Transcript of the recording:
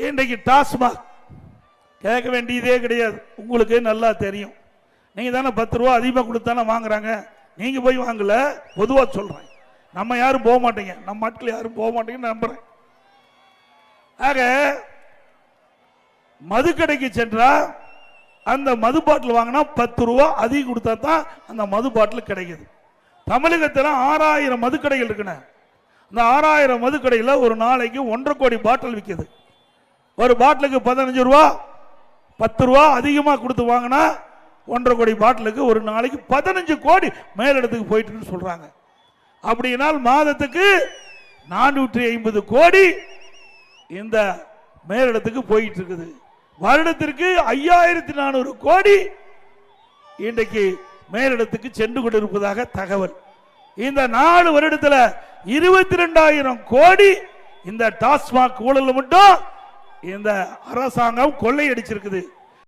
இன்றைக்கு டாஸ்மாக் கேட்க வேண்டியதே கிடையாது, உங்களுக்கு நல்லா தெரியும். நீங்க தானே 10 ரூபா அதிகமாக கொடுத்தானே வாங்குறாங்க, நீங்க போய் வாங்கல, பொதுவாக சொல்றேன். நம்ம யாரும் போக மாட்டீங்க, நம்ம ஆட்கள் யாரும் போக மாட்டீங்கன்னு நம்புறேன். ஆக மதுக்கடைக்கு சென்றா அந்த மது பாட்டில் வாங்கினா 10 ரூபா அதிகம் கொடுத்தா தான் அந்த மது பாட்டில் கிடைக்குது. தமிழகத்தில் 6000 மதுக்கடைகள் இருக்குன்னு. இந்த 6000 மதுக்கடையில் ஒரு நாளைக்கு 1.5 கோடி பாட்டில் விற்குது. ஒரு பாட்டிலுக்கு 15 ரூபா, 10 ரூபா அதிகமாக கொடுத்து வாங்கினா 1.5 கோடி பாட்டிலுக்கு ஒரு நாளைக்கு 15 கோடி மேலிடத்துக்கு போயிட்டு சொல்றாங்க. அப்படினால் மாதத்துக்கு 450 கோடி இந்த மேலிடத்துக்கு போயிட்டு இருக்குது. வருடத்திற்கு 5400 கோடி இன்றைக்கு மேலிடத்துக்கு சென்று கொண்டிருப்பதாக தகவல். இந்த 4 வருடத்தில் 22,000 கோடி இந்த டாஸ்மாக் ஊழல் மட்டும் இந்த அரசாங்கம் கொள்ளையடிச்சிருக்குது.